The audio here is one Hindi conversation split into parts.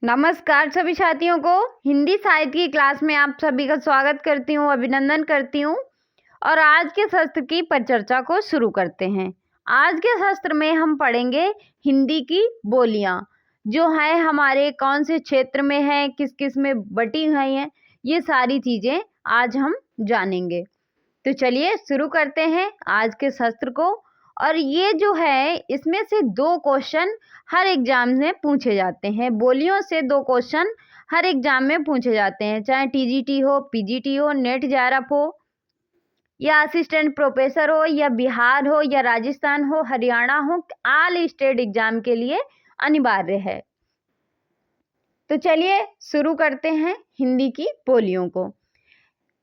नमस्कार सभी साथियों को। हिंदी साहित्य की क्लास में आप सभी का स्वागत करती हूँ, अभिनंदन करती हूँ। और आज के शस्त्र की परिचर्चा को शुरू करते हैं। आज के शस्त्र में हम पढ़ेंगे हिंदी की बोलियाँ, जो है हमारे कौन से क्षेत्र में है, किस किस में बटी हुई हैं, ये सारी चीज़ें आज हम जानेंगे। तो चलिए शुरू करते हैं आज के शस्त्र को। और ये जो है, इसमें से 2 क्वेश्चन हर एग्जाम में पूछे जाते हैं। बोलियों से 2 क्वेश्चन हर एग्जाम में पूछे जाते हैं, चाहे टीजीटी हो, पीजीटी हो, नेट जेआरएफ हो, या असिस्टेंट प्रोफेसर हो, या बिहार हो, या राजस्थान हो, हरियाणा हो, ऑल स्टेट एग्जाम के लिए अनिवार्य है। तो चलिए शुरू करते हैं हिंदी की बोलियों को।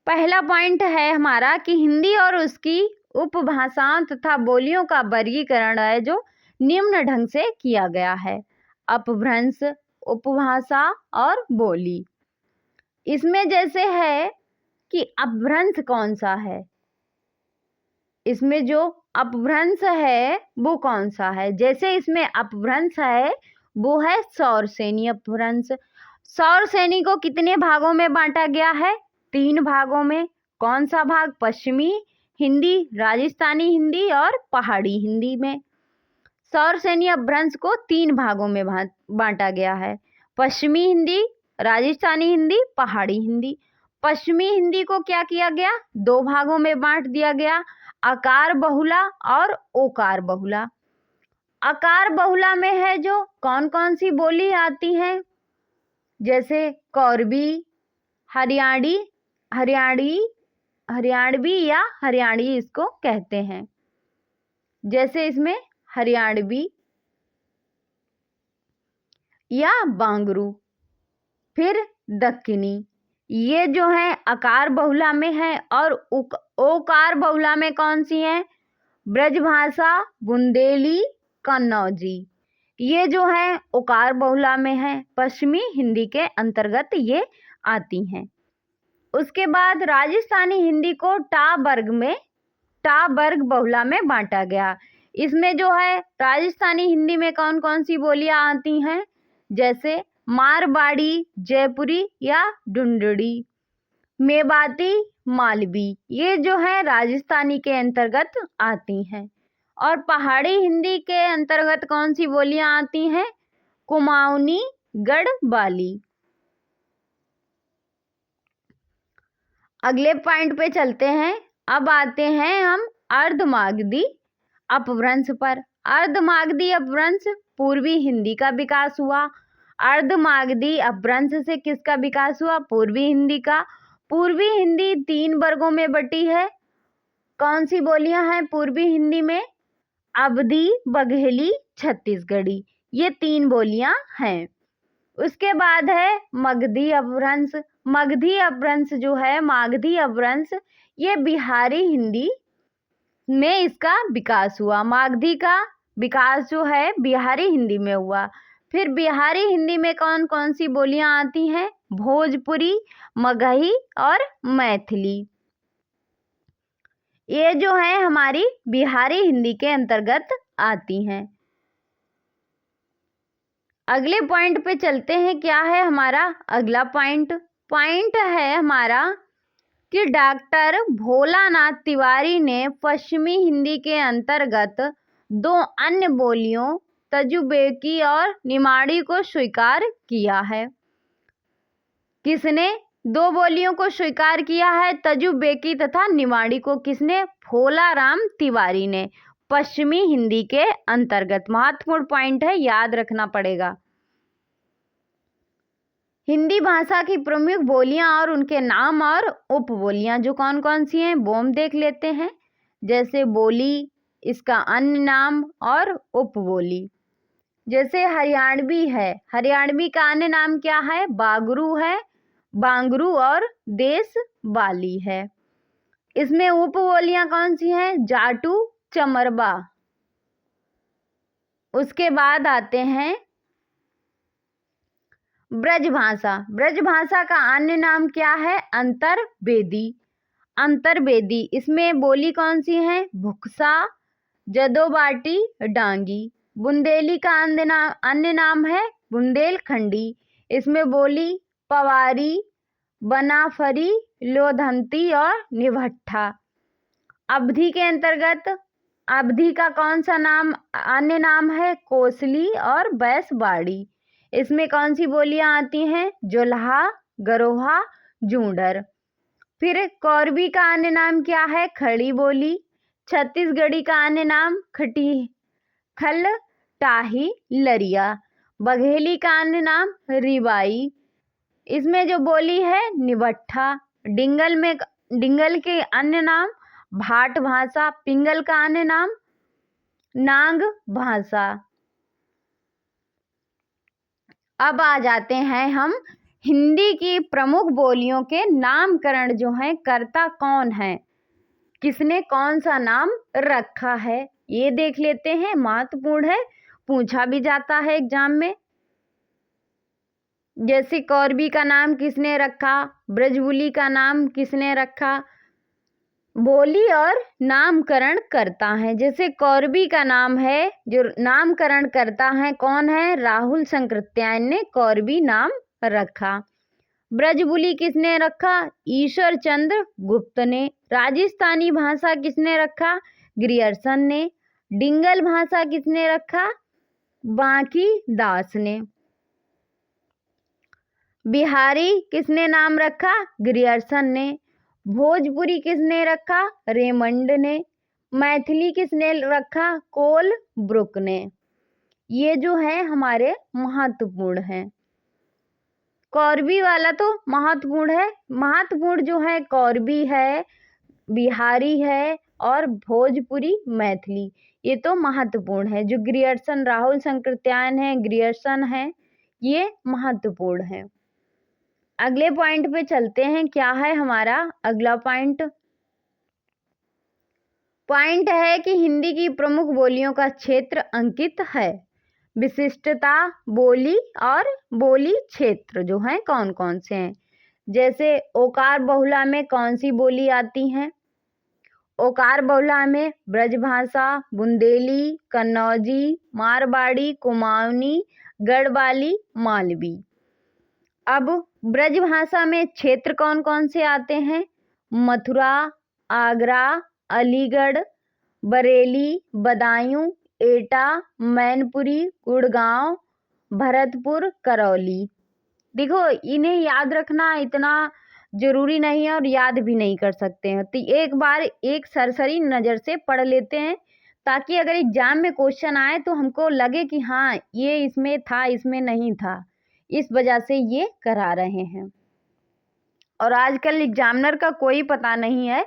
पहला पॉइंट है हमारा कि हिंदी और उसकी उपभाषाओं तथा बोलियों का वर्गीकरण है जो निम्न ढंग से किया गया है। अपभ्रंश, उपभाषा और बोली। इसमें जैसे है कि अपभ्रंश कौन सा है, इसमें जो अपभ्रंश है वो कौन सा है। जैसे इसमें अपभ्रंश है वो है सौरसेनी अपभ्रंश। सौरसेनी को कितने भागों में बांटा गया है? 3 भागों में। कौन सा भाग? पश्चिमी हिंदी, राजस्थानी हिंदी और पहाड़ी हिंदी में। सौरसेनी अपभ्रंश को 3 भागों में बांटा गया है, पश्चिमी हिंदी, राजस्थानी हिंदी, पहाड़ी हिंदी। पश्चिमी हिंदी को क्या किया गया? 2 भागों में बांट दिया गया, आकार बहुला और ओकार बहुला। आकार बहुला में है जो कौन कौन सी बोली आती हैं, जैसे कौरवी, हरियाणवी या हरियाणी इसको कहते हैं। जैसे इसमें हरियाणवी या बांगरू। फिर दक्कनी, ये जो है आकार बहुला में है। और ओकार बहुला में कौन सी है? ब्रजभाषा, बुंदेली, कन्नौजी, ये जो है ओकार बहुला में है, पश्चिमी हिंदी के अंतर्गत ये आती हैं। उसके बाद राजस्थानी हिंदी को टा वर्ग बहुला में बांटा गया। इसमें जो है राजस्थानी हिंदी में कौन कौन सी बोलियां आती हैं, जैसे मारवाड़ी, जयपुरी या डुंडड़ी, मेवाती, मालवी, ये जो है राजस्थानी के अंतर्गत आती हैं। और पहाड़ी हिंदी के अंतर्गत कौन सी बोलियां आती हैं? कुमाऊनी, गढ़वाली। अगले पॉइंट पे चलते हैं। अब आते हैं हम अर्धमागधी अपभ्रंश पर। अर्धमागधी अपभ्रंश पूर्वी हिंदी का विकास हुआ। अर्धमागधी अपभ्रंश से किसका विकास हुआ? पूर्वी हिंदी का। पूर्वी हिंदी 3 वर्गों में बटी है। कौन सी बोलियां हैं पूर्वी हिंदी में? अवधी, बघेली, छत्तीसगढ़ी, ये 3 बोलियां हैं। उसके बाद है मगधी अपभ्रंश। मगधी अपभ्रंश जो है, मागधी अपभ्रंश, ये बिहारी हिंदी में इसका विकास हुआ। मागधी का विकास जो है बिहारी हिंदी में हुआ। फिर बिहारी हिंदी में कौन कौन सी बोलियां आती हैं? भोजपुरी, मगही और मैथिली, ये जो है हमारी बिहारी हिंदी के अंतर्गत आती हैं। अगले पॉइंट पे चलते हैं। क्या है हमारा अगला पॉइंट है हमारा कि डॉक्टर भोलानाथ तिवारी ने पश्चिमी हिंदी के अंतर्गत 2 अन्य बोलियों तजुबेकी और निमाड़ी को स्वीकार किया है। किसने 2 बोलियों को स्वीकार किया है? तजुबेकी तथा निमाड़ी को किसने? भोलाराम तिवारी ने, पश्चिमी हिंदी के अंतर्गत। महत्वपूर्ण पॉइंट है, याद रखना पड़ेगा। हिंदी भाषा की प्रमुख बोलियां और उनके नाम और उपबोलियां जो कौन कौन सी हैं वो हम देख लेते हैं। जैसे बोली, इसका अन्य नाम और उपबोली। जैसे हरियाणवी है, हरियाणवी का अन्य नाम क्या है? बागरू है, बांगरू और देशवाली है। इसमें उपबोलियां कौन सी हैं? जाटू, चमरबा। उसके बाद आते हैं ब्रजभाषा। ब्रजभाषा का अन्य नाम क्या है? अंतर्वेदी। इसमें बोली कौन सी है? भुक्सा, जदोबाटी, डांगी। बुंदेली का अन्य नाम है बुंदेलखंडी। इसमें बोली पवारी, बनाफरी, लोधंती और निभट्ठा। अवधि के अंतर्गत अवधि का कौन सा नाम अन्य नाम है? कोसली और बैसवाड़ी। इसमें कौन सी बोलियां आती हैं? जोल्हा, गरोहा, जूंडर। फिर कौरवी का अन्य नाम क्या है? खड़ी बोली। छत्तीसगढ़ी का अन्य नाम खल, टाही, लरिया। बघेली का अन्य नाम रिवाई। इसमें जो बोली है निभट्ठा। डिंगल के अन्य नाम भाट भाषा। पिंगल का अन्य नाम नांग भाषा। अब आ जाते हैं हम हिंदी की प्रमुख बोलियों के नामकरण जो हैं, कर्ता कौन है, किसने कौन सा नाम रखा है, ये देख लेते हैं। महत्वपूर्ण है, पूछा भी जाता है एग्जाम में। जैसे कौरवी का नाम किसने रखा, ब्रजबुली का नाम किसने रखा। बोली और नामकरण करता है। जैसे कौरवी का नाम है, जो नामकरण करता है कौन है? राहुल संकृत्यायन ने कौरवी नाम रखा। ब्रजबुली किसने रखा? ईश्वर चंद्र गुप्त ने। राजस्थानी भाषा किसने रखा? ग्रियर्सन ने। डिंगल भाषा किसने रखा? बांकी दास ने। बिहारी किसने नाम रखा? ग्रियर्सन ने। भोजपुरी किसने रखा? रेमंड ने। मैथिली किसने रखा? कोल ब्रुक ने। ये जो है हमारे महत्वपूर्ण है। कौरवी वाला तो महत्वपूर्ण है। महत्वपूर्ण जो है कौरवी है, बिहारी है और भोजपुरी मैथिली, ये तो महत्वपूर्ण है। जो ग्रियर्सन राहुल संकृत्यायन है, ग्रियर्सन है, ये महत्वपूर्ण है। अगले पॉइंट पे चलते हैं। क्या है हमारा अगला पॉइंट? पॉइंट है कि हिंदी की प्रमुख बोलियों का क्षेत्र अंकित है। विशिष्टता, बोली और बोली क्षेत्र जो हैं कौन कौन से हैं। जैसे ओकार बहुला में कौन सी बोली आती हैं? ओकार बहुला में ब्रजभाषा, बुंदेली, कन्नौजी, मारवाड़ी, कुमाऊनी, गढ़वाली, मालवी। अब ब्रजभाषा में क्षेत्र कौन कौन से आते हैं? मथुरा, आगरा, अलीगढ़, बरेली, बदायूं, एटा, मैनपुरी, गुड़गांव, भरतपुर, करौली। देखो, इन्हें याद रखना इतना जरूरी नहीं है और याद भी नहीं कर सकते हैं, तो एक बार एक सरसरी नज़र से पढ़ लेते हैं ताकि अगर एग्जाम में क्वेश्चन आए तो हमको लगे कि हाँ ये इसमें था, इसमें नहीं था, इस वजह से ये करा रहे हैं। और आजकल एग्जामिनर का कोई पता नहीं है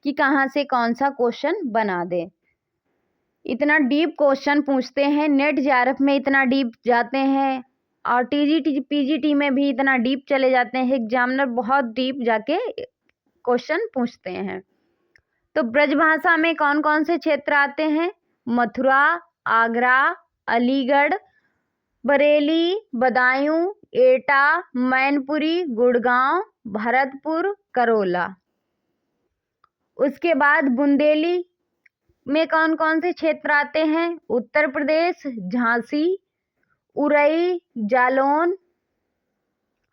कि कहाँ से कौन सा क्वेश्चन बना दे। इतना डीप क्वेश्चन पूछते हैं, नेट जेआरएफ में इतना डीप जाते हैं और टीजीटी पीजीटी में भी इतना डीप चले जाते हैं। एग्जामिनर बहुत डीप जाके क्वेश्चन पूछते हैं। तो ब्रजभाषा में कौन कौन से क्षेत्र आते हैं? मथुरा, आगरा, अलीगढ़, बरेली, बदायूं, एटा, मैनपुरी, गुड़गांव, भरतपुर, करौला। उसके बाद बुंदेली में कौन कौन से क्षेत्र आते हैं? उत्तर प्रदेश, झांसी, उरई, जालौन,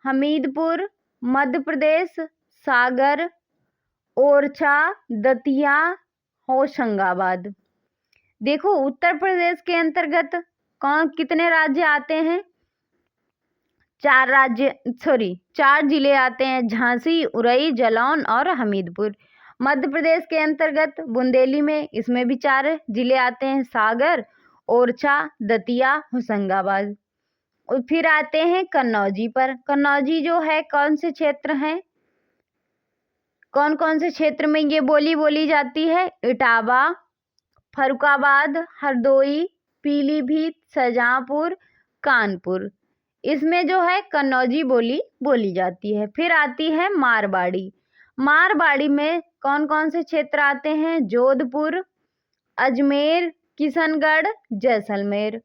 हमीरपुर, मध्य प्रदेश, सागर, ओरछा, दतिया, होशंगाबाद। देखो, उत्तर प्रदेश के अंतर्गत कितने राज्य आते हैं? 4 जिले आते हैं, झांसी, उरई, जालौन और हमीरपुर। मध्य प्रदेश के अंतर्गत बुंदेली में इसमें भी 4 जिले आते हैं, सागर, ओरछा, दतिया, होशंगाबाद। और फिर आते हैं कन्नौजी पर। कन्नौजी जो है कौन से क्षेत्र हैं? कौन कौन से क्षेत्र में ये बोली जाती है? इटावा, फर्रुखाबाद, हरदोई, पीलीभीत, शाहजहांपुर, कानपुर। इसमें जो है कन्नौजी बोली जाती है। फिर आती है मारवाड़ी। मारवाड़ी में कौन कौन से क्षेत्र आते हैं? जोधपुर, अजमेर, किशनगढ़, जैसलमेर।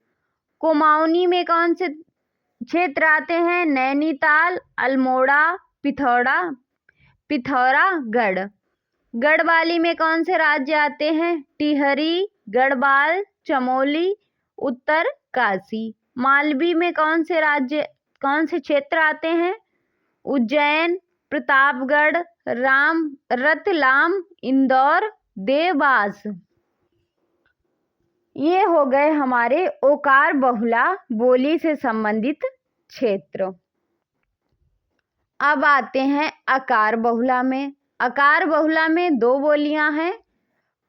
कुमाऊनी में कौन से क्षेत्र आते हैं? नैनीताल, अल्मोड़ा, पिथौरागढ़। गढ़वाली में कौन से राज्य आते हैं? टिहरी, गढ़वाल, चमोली, उत्तर काशी। मालवी में कौन से राज्य कौन से क्षेत्र आते हैं? उज्जैन, प्रतापगढ़, रतलाम, इंदौर, देवास। ये हो गए हमारे ओकार बहुला बोली से संबंधित क्षेत्र। अब आते हैं अकार बहुला में। अकार बहुला में दो बोलियां हैं,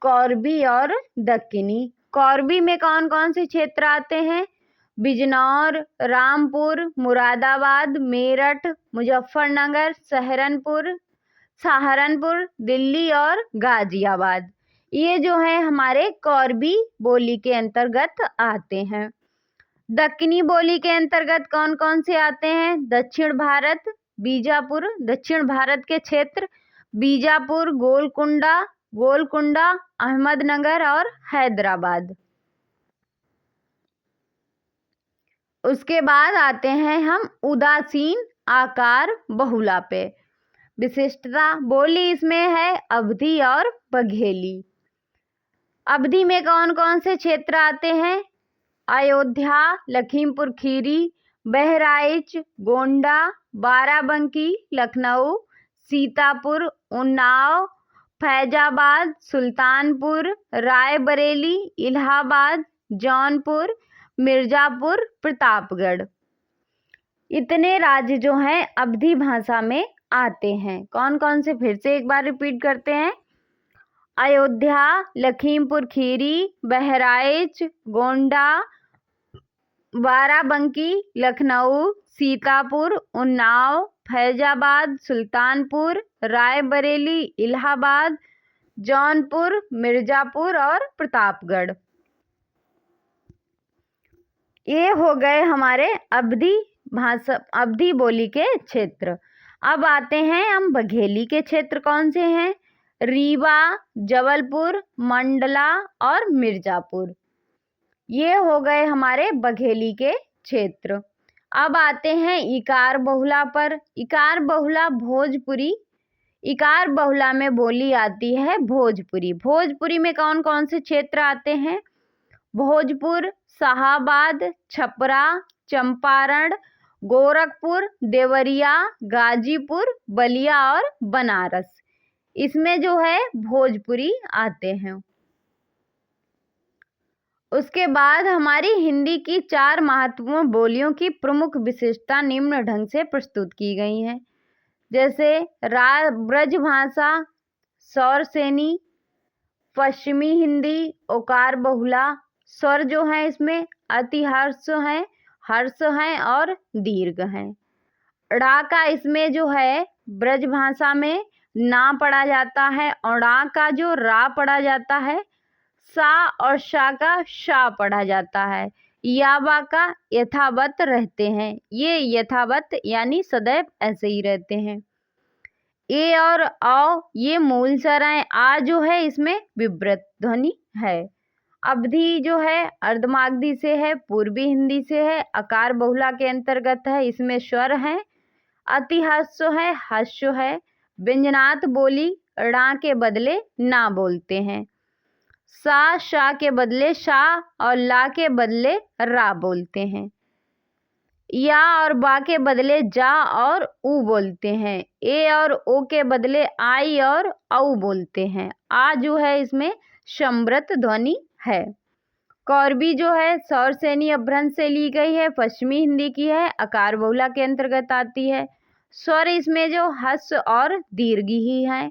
कोरबी और दक्कनी। कोरबी में कौन कौन से क्षेत्र आते हैं? बिजनौर, रामपुर, मुरादाबाद, मेरठ, मुजफ्फरनगर, सहारनपुर, दिल्ली और गाजियाबाद। ये जो है हमारे कोरबी बोली के अंतर्गत आते हैं। दक्कनी बोली के अंतर्गत कौन कौन से आते हैं? दक्षिण भारत, बीजापुर, दक्षिण भारत के क्षेत्र बीजापुर, गोलकुंडा, अहमदनगर और हैदराबाद। उसके बाद आते हैं हम उदासीन आकार बहुला पे। विशिष्टता बोली इसमें है अवधी और बघेली। अवधी में कौन कौन से क्षेत्र आते हैं? अयोध्या, लखीमपुर खीरी, बहराइच, गोंडा, बाराबंकी, लखनऊ, सीतापुर, उन्नाव, फैजाबाद, सुल्तानपुर, रायबरेली, इलाहाबाद, जौनपुर, मिर्जापुर, प्रतापगढ़। इतने राज्य जो हैं अवधी भाषा में आते हैं। कौन कौन से, फिर से एक बार रिपीट करते हैं। अयोध्या, लखीमपुर खीरी, बहराइच, गोंडा, बाराबंकी, लखनऊ, सीतापुर, उन्नाव, फैजाबाद, सुल्तानपुर, रायबरेली, इलाहाबाद, जौनपुर, मिर्जापुर और प्रतापगढ़। ये हो गए हमारे अवधी बोली के क्षेत्र। अब आते हैं हम बघेली के क्षेत्र। कौन से हैं? रीवा, जबलपुर, मंडला और मिर्जापुर। ये हो गए हमारे बघेली के क्षेत्र। अब आते हैं इकार बहुला पर। इकार बहुला भोजपुरी। इकार बहुला में बोली आती है भोजपुरी। भोजपुरी में कौन कौन से क्षेत्र आते हैं? भोजपुर, शाहाबाद, छपरा, चंपारण, गोरखपुर, देवरिया, गाजीपुर, बलिया और बनारस। इसमें जो है भोजपुरी आते हैं। उसके बाद हमारी हिंदी की 4 महत्वपूर्ण बोलियों की प्रमुख विशेषता निम्न ढंग से प्रस्तुत की गई हैं। जैसे ब्रजभाषा, सौरसेनी, पश्चिमी हिंदी, ओकार बहुला। स्वर जो है इसमें अतिहर्ष हैं, हर्ष हैं और दीर्घ हैं। ड़ा का इसमें जो है ब्रजभाषा में ना पढ़ा जाता है और ड़ा का जो रा पढ़ा जाता है, सा और शा का शा पढ़ा जाता है। या बा का यथावत रहते हैं। ये यथावत यानी सदैव ऐसे ही रहते हैं। ए और औ ये मूल स्वर हैं। आ जो है इसमें विव्रत ध्वनि है। अवधी जो है अर्धमागधी से है, पूर्वी हिंदी से है, अकार बहुला के अंतर्गत है। इसमें स्वर हैं, अतिहर्ष है, हर्ष है। व्यंजनात् बोली ड़ा के बदले ना बोलते हैं। सा शा के बदले शा और ला के बदले रा बोलते हैं। या और बा के बदले जा और ऊ बोलते हैं। ए और ओ के बदले आई और औ बोलते हैं। आ जो है इसमें सम्रत ध्वनि है। कोरबी जो है सौरसेनी अपभ्रंश से ली गई है, पश्चिमी हिंदी की है, अकार बहुला के अंतर्गत आती है। स्वर इसमें जो हस्व और दीर्घ ही है।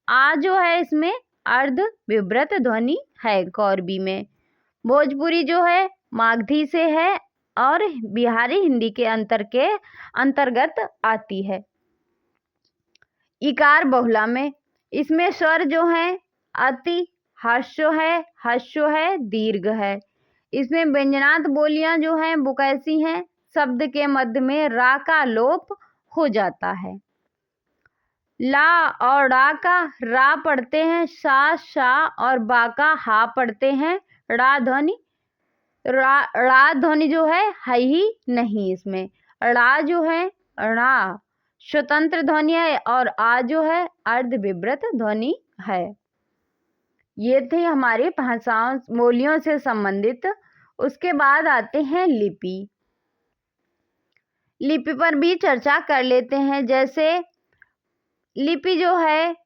आ जो है इसमें अर्ध विव्रत ध्वनि है कोरबी में। भोजपुरी जो है मागधी से है और बिहारी हिंदी के अंतर्गत आती है। इकार बहुला में इसमें स्वर जो है अति, हर्ष है, दीर्घ है। इसमें व्यंजनात् बोलियां जो हैं वो कैसी हैं? शब्द के मध्य में रा का लोप हो जाता है। ला और रा का रा पढ़ते हैं, सा शा और बा का हा पढ़ते हैं। रा ध्वनि जो है ही नहीं इसमें। रा जो है रा स्वतंत्र ध्वनि है और आ जो है अर्ध विव्रत ध्वनि है। ये थे हमारी भाषाओं बोलियों से संबंधित। उसके बाद आते हैं लिपि। लिपि पर भी चर्चा कर लेते हैं। जैसे लिपि जो है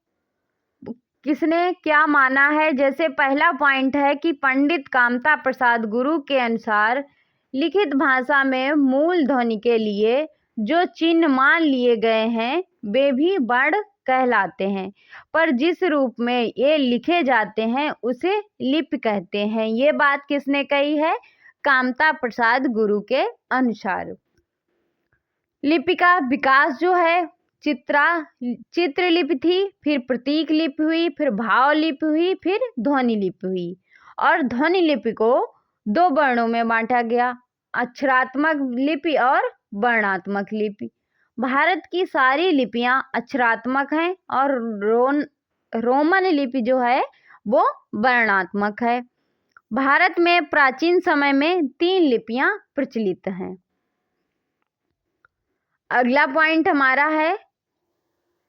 किसने क्या माना है। जैसे पहला पॉइंट है कि पंडित कामता प्रसाद गुरु के अनुसार लिखित भाषा में मूल ध्वनि के लिए जो चिन्ह मान लिए गए हैं वे भी वर्ण कहलाते हैं, पर जिस रूप में ये लिखे जाते हैं उसे लिपि कहते हैं। ये बात किसने कही है? कामता प्रसाद गुरु के अनुसार। लिपि का विकास जो है चित्र लिपि थी, फिर प्रतीक लिपि हुई, फिर भाव लिपि हुई, फिर ध्वनि लिपि हुई। और ध्वनि लिपि को दो वर्णों में बांटा गया, अक्षरात्मक लिपि और वर्णात्मक लिपि। भारत की सारी लिपियां अक्षरात्मक हैं और रोमन लिपि जो है वो वर्णात्मक है। भारत में प्राचीन समय में 3 लिपियां प्रचलित हैं। अगला पॉइंट हमारा है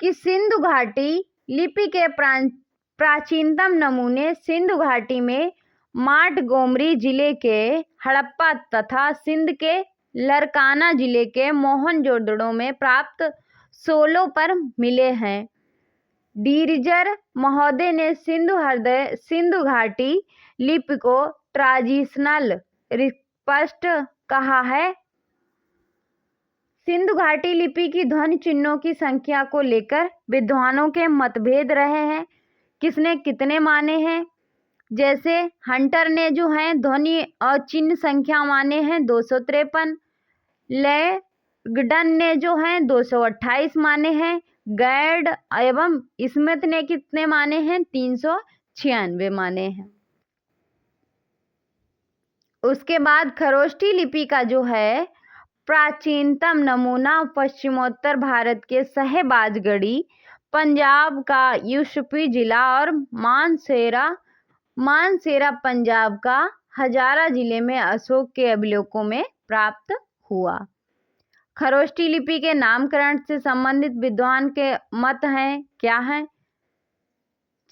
कि सिंधु घाटी लिपि के प्राचीनतम नमूने सिंधु घाटी में माटगोमरी जिले के हड़प्पा तथा सिंध के लरकाना जिले के मोहनजोदड़ो में प्राप्त सोलों पर मिले हैं। डीरिजर महोदय ने सिंधु घाटी लिपि को ट्रांजिशनल रिस्पष्ट कहा है। सिंधु घाटी लिपि की ध्वनि चिन्हों की संख्या को लेकर विद्वानों के मतभेद रहे हैं, किसने कितने माने हैं। जैसे हंटर ने जो है ध्वनि और चिन्ह संख्या माने हैं 253, लैंगडन ने जो है 228 माने हैं, गैड एवं स्मिथ ने कितने माने हैं? 396 माने हैं। उसके बाद खरोष्ठी लिपि का जो है प्राचीनतम नमूना पश्चिमोत्तर भारत के साहेबाजगढ़ी, पंजाब का यूसुफी जिला और मानसेरा पंजाब का हजारा जिले में अशोक के अभिलेखों में प्राप्त हुआ। खरोष्ठी लिपि के नामकरण से संबंधित विद्वान के मत हैं, क्या हैं?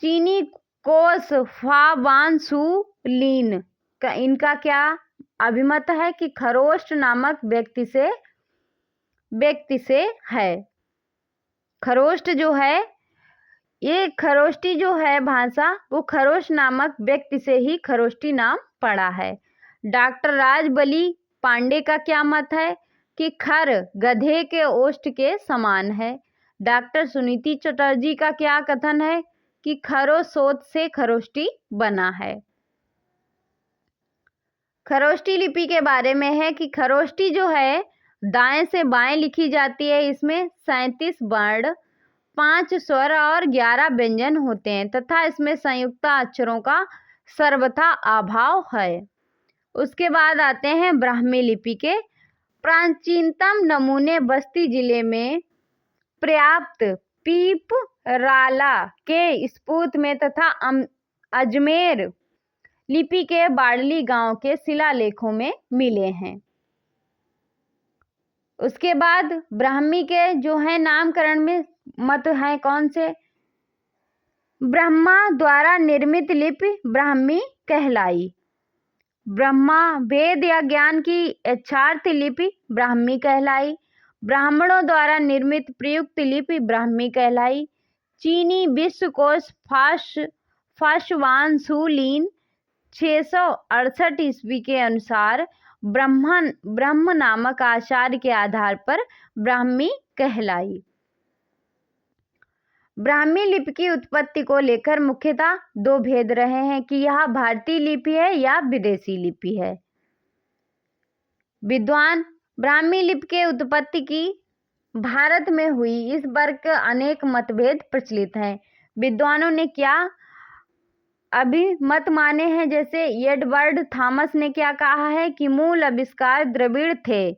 चीनी कोश फावांसुलिन का इनका क्या अभिमत है कि खरोष्ट नामक व्यक्ति से है। खरोष्ट जो है ये खरोष्टी जो है भाषा वो खरोष्ट नामक व्यक्ति से ही खरोष्टी नाम पड़ा है। डॉक्टर राजबली पांडे का क्या मत है कि खर गधे के ओष्ठ के समान है। डॉक्टर सुनीति चटर्जी का क्या कथन है कि खरोशोत से खरोष्टी बना है। खरोष्ठी लिपि के बारे में है कि खरोष्ठी जो है दाएं से बाएं लिखी जाती है। इसमें 37 वर्ण, 5 स्वर और 11 व्यंजन होते हैं तथा इसमें संयुक्त अक्षरों का सर्वथा अभाव है। उसके बाद आते हैं ब्राह्मी लिपि के प्राचीनतम नमूने बस्ती जिले में पर्याप्त पीपराला के स्फूत में तथा अजमेर लिपि के बाड़ली गांव के शिलालेखों में मिले हैं। उसके बाद ब्राह्मी के जो है नामकरण में मत है कौन से? ब्रह्मा द्वारा निर्मित लिपि ब्राह्मी कहलाई। ब्रह्मा वेद या ज्ञान की यथार्थ लिपि ब्राह्मी कहलाई। ब्राह्मणों द्वारा निर्मित प्रयुक्त लिपि ब्राह्मी कहलाई। चीनी विश्वकोश फाशवांसुलिन 668 ईस्वी के अनुसार ब्रह्म नामक आचार्य के आधार पर ब्राह्मी कहलाई। ब्राह्मी लिपि की उत्पत्ति को लेकर मुख्यतः 2 भेद रहे हैं कि यह भारतीय लिपि है या विदेशी लिपि है। विद्वान ब्राह्मी लिपि के उत्पत्ति की भारत में हुई इस वर्ग के अनेक मतभेद प्रचलित हैं। विद्वानों ने क्या अभिमत माने हैं? जैसे एडवर्ड थॉमस ने क्या कहा है कि मूल आविष्कार द्रविड़ थे।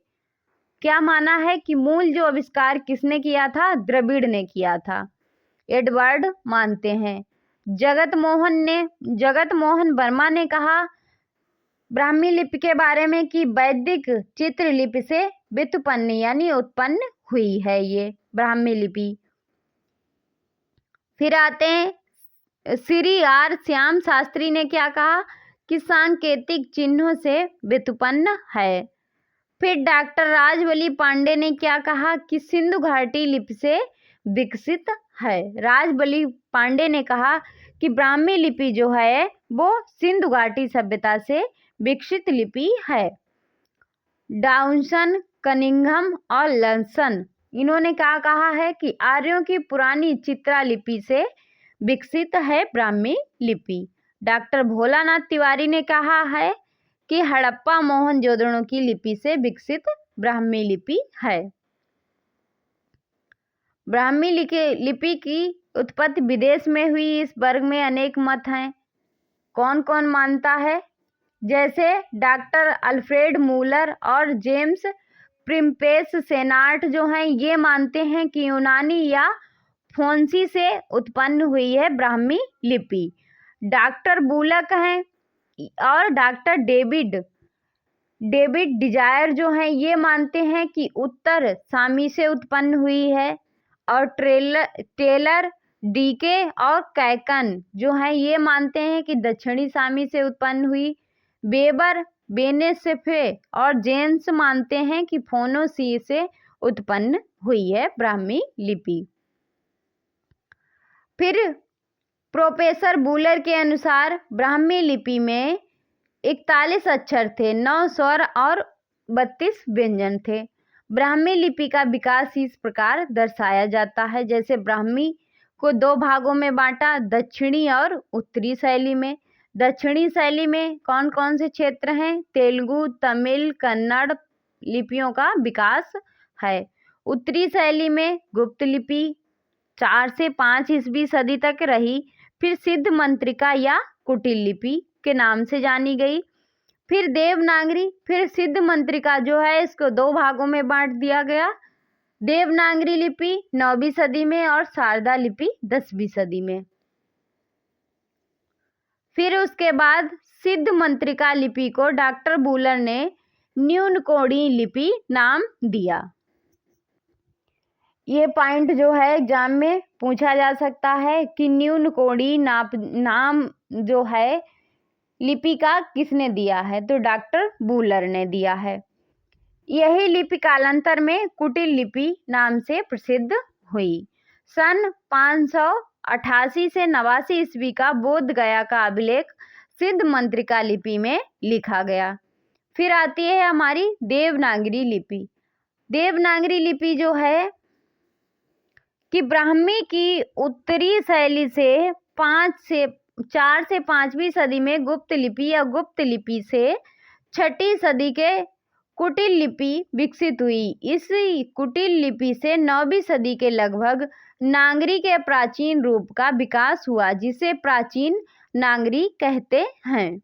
क्या माना है कि मूल जो आविष्कार किसने किया था? द्रविड़ ने किया था, एडवर्ड मानते हैं। जगत मोहन वर्मा ने कहा ब्राह्मी लिपि के बारे में कि वैदिक चित्रलिपि से व्युत्पन्न यानी उत्पन्न हुई है ये ब्राह्मी लिपि। फिर आते हैं श्री आर श्याम शास्त्री ने क्या कहा कि सांकेतिक चिन्हों से व्युत्पन्न है। फिर डॉक्टर राजबली पांडे ने क्या कहा कि सिंधु घाटी लिपि से विकसित है। राजबली पांडे ने कहा कि ब्राह्मी लिपि जो है वो सिंधु घाटी सभ्यता से विकसित लिपि है। डाउनसन, कनिंघम और लंसन, इन्होंने क्या कहा है कि आर्यों की पुरानी चित्रा लिपि से विकसित है ब्राह्मी लिपि। डॉक्टर भोलानाथ तिवारी ने कहा है कि हड़प्पा मोहनजोदड़ो की लिपि से विकसित ब्राह्मी लिपि है। ब्राह्मी लिपि की उत्पत्ति विदेश में हुई, इस वर्ग में अनेक मत हैं। कौन कौन मानता है? जैसे डॉक्टर अल्फ्रेड मूलर और जेम्स प्रिम्पेस सेनार्ट जो हैं ये मानते हैं कि यूनानी या फोंसी से उत्पन्न हुई है ब्राह्मी लिपि। डॉक्टर बुलक हैं और डॉक्टर डेविड डिजायर जो हैं ये मानते हैं कि उत्तर सामी से उत्पन्न हुई है। और टेलर, डीके और कैकन जो हैं ये मानते हैं कि दक्षिणी सामी से उत्पन्न हुई। वेबर, बेनेसेफे और जेन्स मानते हैं कि फोनोसी से उत्पन्न हुई है ब्राह्मी लिपि। फिर प्रोफेसर बुलर के अनुसार ब्राह्मी लिपि में 41 अक्षर थे, 9 स्वर और 32 व्यंजन थे। ब्राह्मी लिपि का विकास इस प्रकार दर्शाया जाता है। जैसे ब्राह्मी को 2 भागों में बांटा, दक्षिणी और उत्तरी शैली में। दक्षिणी शैली में कौन कौन से क्षेत्र हैं? तेलुगु, तमिल, कन्नड़ लिपियों का विकास है। उत्तरी शैली में गुप्त लिपि 4 से 5 ईस्वी सदी तक रही, फिर सिद्ध मंत्रिका या कुटिल लिपि के नाम से जानी गई। फिर देवनागरी, फिर सिद्ध मंत्रिका जो है इसको 2 भागों में बांट दिया गया। देवनागरी लिपि 9वीं सदी में और शारदा लिपि 10वीं सदी में। फिर उसके बाद सिद्ध मंत्रिका लिपि को डॉक्टर बुलर ने न्यूनकोणी लिपि नाम दिया। ये पॉइंट जो है एग्जाम में पूछा जा सकता है कि न्यूनकोणी नाम जो है लिपि का किसने दिया है? तो डॉक्टर बुलर ने दिया है। यही लिपि कालांतर में कुटिल लिपि नाम से प्रसिद्ध हुई। सन 588 से 89 ईस्वी का बोध गया का अभिलेख सिद्ध मंत्रिका लिपि में लिखा गया। फिर आती है हमारी देवनागरी लिपि। देवनागरी लिपि जो है कि ब्राह्मी की उत्तरी शैली से 4 से 5वीं सदी में गुप्त लिपि या गुप्त लिपि से 6ठी सदी के कुटिल लिपि विकसित हुई। इस कुटिल लिपि से 9वीं सदी के लगभग नागरी के प्राचीन रूप का विकास हुआ, जिसे प्राचीन नागरी कहते हैं।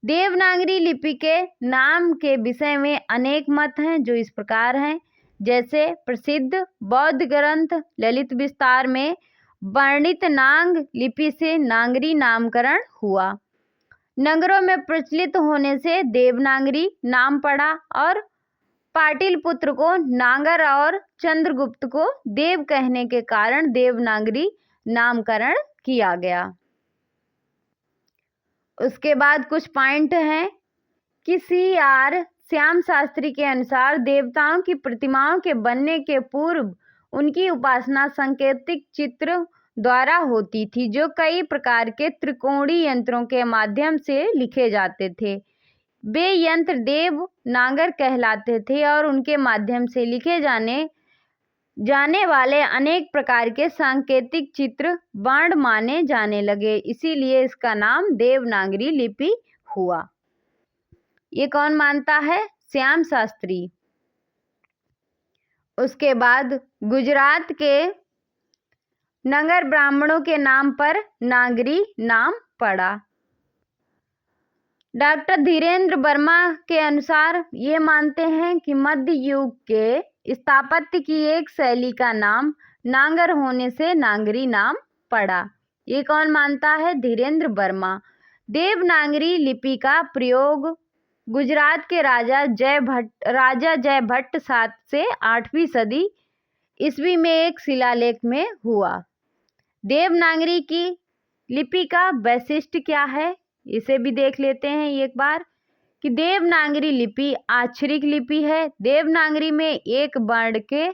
देवनागरी लिपि के नाम के विषय में अनेक मत हैं जो इस प्रकार हैं। जैसे प्रसिद्ध बौद्ध ग्रंथ ललित विस्तार में वर्णित नांग लिपि से नागरी नामकरण हुआ। नगरों में प्रचलित होने से देवनागरी नाम पड़ा और पाटिलपुत्र को नागर और चंद्रगुप्त को देव कहने के कारण देवनागरी नामकरण किया गया। उसके बाद कुछ पॉइंट हैं कि CR श्याम शास्त्री के अनुसार देवताओं की प्रतिमाओं के बनने के पूर्व उनकी उपासना सांकेतिक चित्र द्वारा होती थी, जो कई प्रकार के त्रिकोणीय यंत्रों के माध्यम से लिखे जाते थे। वे यंत्र देव नागर कहलाते थे और उनके माध्यम से लिखे जाने वाले अनेक प्रकार के सांकेतिक चित्र बाण माने जाने लगे, इसीलिए इसका नाम देवनागरी लिपि हुआ। ये कौन मानता है? श्याम शास्त्री। उसके बाद गुजरात के नगर ब्राह्मणों के नाम पर नागरी नाम पड़ा। डॉक्टर धीरेन्द्र वर्मा के अनुसार ये मानते हैं कि मध्य युग के स्थापत्य की एक शैली का नाम नागर होने से नागरी नाम पड़ा। ये कौन मानता है? धीरेन्द्र वर्मा। देवनागरी लिपि का प्रयोग गुजरात के राजा जय भट्ट 7 से 8वीं सदी ईस्वी में एक शिलालेख में हुआ। देवनागरी की लिपि का वैशिष्ट्य क्या है, इसे भी देख लेते हैं एक बार कि देवनागरी लिपि अक्षरिक लिपि है। देवनागरी में एक वर्ण के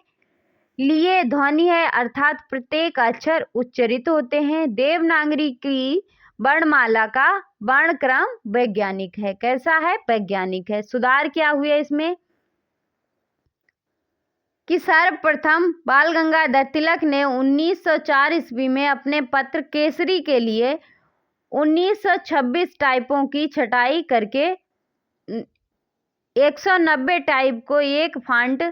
लिए ध्वनि है, अर्थात प्रत्येक अक्षर उच्चरित होते हैं। देवनागरी की वर्णमाला का वर्णक्रम वैज्ञानिक है। कैसा है? वैज्ञानिक है। सुधार क्या हुए इसमें कि सर्वप्रथम बाल गंगाधर तिलक ने 1904 ईस्वी में अपने पत्र केसरी के लिए 1926 टाइपों की छटाई करके 190 टाइप को एक फॉन्ट,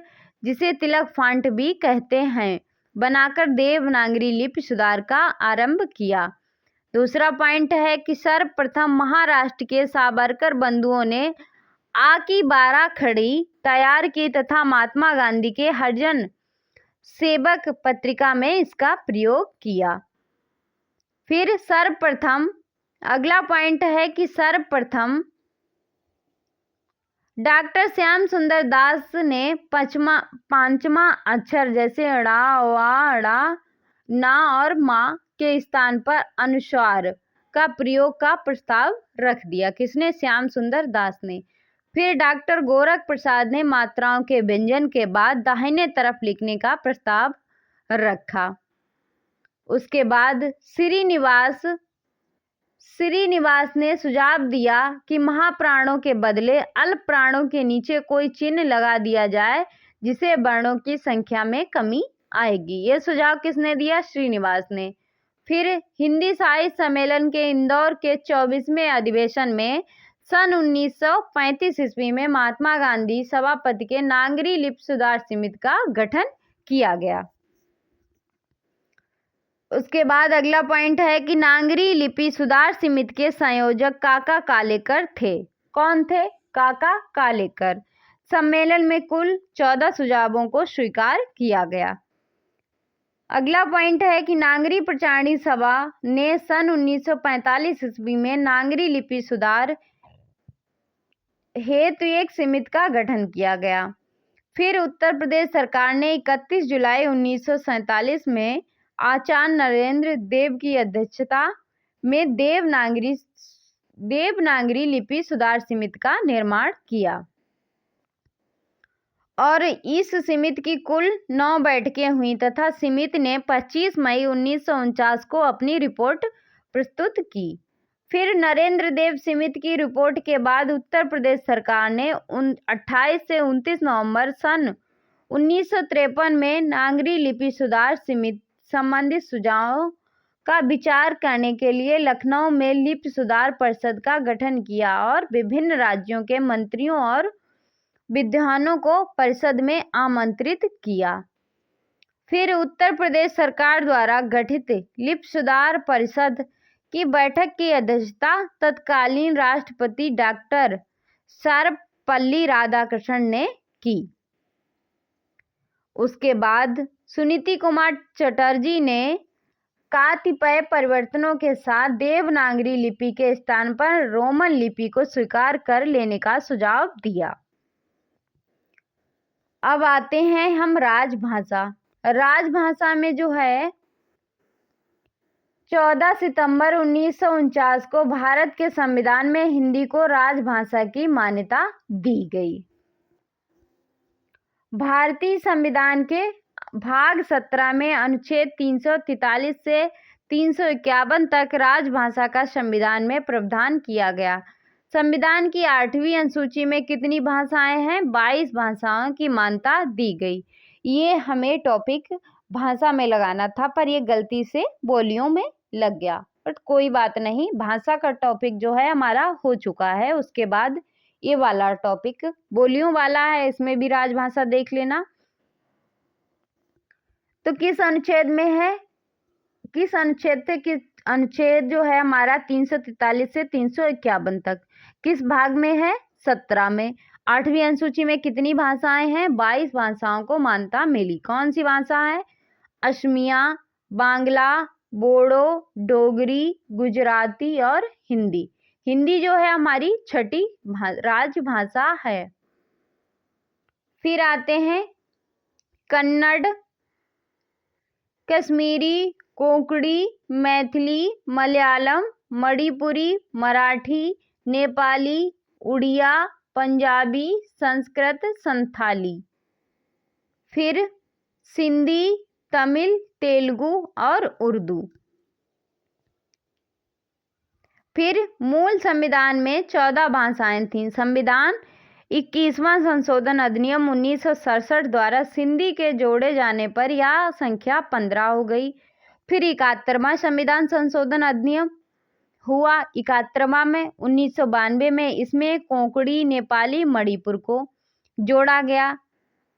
जिसे तिलक फॉन्ट भी कहते हैं, बनाकर देवनागरी लिपि सुधार का आरंभ किया। दूसरा पॉइंट है कि सर्वप्रथम महाराष्ट्र के सावरकर बंधुओं ने आ की 12 खड़ी तैयार की तथा महात्मा गांधी के हरिजन सेवक पत्रिका में इसका प्रयोग किया। फिर सर्वप्रथम अगला पॉइंट है कि सर्वप्रथम डॉक्टर श्याम सुंदर दास ने पांचवा अक्षर जैसे ड़ा, वा, ड़ा, ना और मा के स्थान पर अनुस्वार का प्रयोग का प्रस्ताव रख दिया। किसने? श्याम सुंदर दास ने। फिर डॉक्टर गोरख प्रसाद ने मात्राओं के व्यंजन के बाद दाहिने तरफ लिखने का प्रस्ताव रखा। उसके बाद श्रीनिवास ने सुझाव दिया कि महाप्राणों के बदले अल्प प्राणों के नीचे कोई चिन्ह लगा दिया जाए, जिससे वर्णों की संख्या में कमी आएगी। यह सुझाव किसने दिया? श्रीनिवास ने। फिर हिंदी साहित्य सम्मेलन के इंदौर के 24वें अधिवेशन में सन 1935 ईस्वी में महात्मा गांधी सभापति के नागरी लिपि सुधार समिति का गठन किया गया। उसके बाद अगला पॉइंट है कि नागरी लिपि सुधार समिति के संयोजक काका कालेकर थे। कौन थे? काका कालेकर। सम्मेलन में कुल 14 सुझावों को स्वीकार किया गया। अगला पॉइंट है कि नागरी प्रचारणी सभा ने सन 1945 ईस्वी में नागरी लिपि सुधार हेतु एक समिति का गठन किया गया। फिर उत्तर प्रदेश सरकार ने 31 जुलाई 1947 में आचार्य नरेंद्र देव की अध्यक्षता में देवनागरी लिपि सुधार समिति का निर्माण किया और इस समिति की कुल 9 बैठकें हुई तथा समिति ने 25 मई 1949 को अपनी रिपोर्ट प्रस्तुत की। फिर नरेंद्र देव समिति की रिपोर्ट के बाद उत्तर प्रदेश सरकार ने 28 से 29 नवंबर सन 1953 में नागरी लिपि सुधार समिति संबंधित सुझावों का विचार करने के लिए लखनऊ में लिपि सुधार परिषद का गठन किया और विभिन्न राज्यों के मंत्रियों और विद्वानों को परिषद में आमंत्रित किया। फिर उत्तर प्रदेश सरकार द्वारा गठित लिपि सुधार परिषद की बैठक की अध्यक्षता तत्कालीन राष्ट्रपति डॉक्टर सर्वपल्ली राधाकृष्णन ने की। उसके बाद सुनीति कुमार चटर्जी ने कतिपय परिवर्तनों के साथ देवनागरी लिपि के स्थान पर रोमन लिपि को स्वीकार कर लेने का सुझाव दिया। अब आते हैं हम राजभाषा। राजभाषा में जो है 14 सितंबर 1949 को भारत के संविधान में हिंदी को राजभाषा की मान्यता दी गई। भारतीय संविधान के भाग 17 में अनुच्छेद 343 से 351 तक राजभाषा का संविधान में प्रावधान किया गया। संविधान की 8वीं अनुसूची में कितनी भाषाएं हैं? 22 भाषाओं की मान्यता दी गई। ये हमें टॉपिक भाषा में लगाना था, पर ये गलती से बोलियों में लग गया, बट कोई बात नहीं। भाषा का टॉपिक जो है हमारा हो चुका है। उसके बाद ये वाला टॉपिक बोलियों वाला है, इसमें भी राजभाषा देख लेना। तो किस अनुच्छेद में है? किस अनुच्छेद से किस अनुच्छेद जो है हमारा 343 से 351 तक किस भाग में है? 17 में। 8वीं अनुसूची में कितनी भाषाएं हैं? 22 भाषाओं को मान्यता मिली। कौन सी भाषा है? असमिया, बांग्ला, बोडो, डोगरी, गुजराती और हिंदी। हिंदी जो है हमारी 6ठी राजभाषा है। फिर आते हैं कन्नड़, कश्मीरी, कोंकणी, मैथिली, मलयालम, मणिपुरी, मराठी, नेपाली, उड़िया, पंजाबी, संस्कृत, संथाली। फिर सिंधी, तमिल, तेलुगु और उर्दू। फिर मूल संविधान में 14 भाषाएं थीं। संविधान 21वां संशोधन अधिनियम 1967 द्वारा सिंधी के जोड़े जाने पर यह संख्या 15 हो गई। फिर 71वां संविधान संशोधन अधिनियम हुआ 71वां में 1992 में। इसमें कोंकणी, नेपाली, मणिपुर को जोड़ा गया।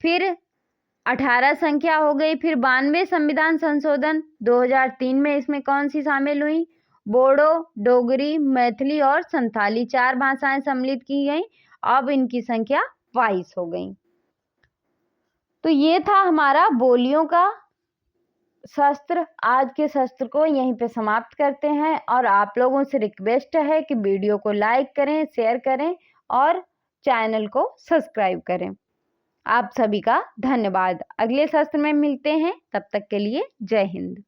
फिर 18 संख्या हो गई। फिर 92 संविधान संशोधन 2003 में इसमें कौन सी शामिल हुई? बोडो, डोगरी, मैथिली और संथाली 4 भाषाएं सम्मिलित की गई। अब इनकी संख्या 22 हो गई। तो ये था हमारा बोलियों का शास्त्र। आज के शास्त्र को यहीं पे समाप्त करते हैं और आप लोगों से रिक्वेस्ट है कि वीडियो को लाइक करें, शेयर करें और चैनल को सब्सक्राइब करें। आप सभी का धन्यवाद। अगले शास्त्र में मिलते हैं, तब तक के लिए जय हिंद।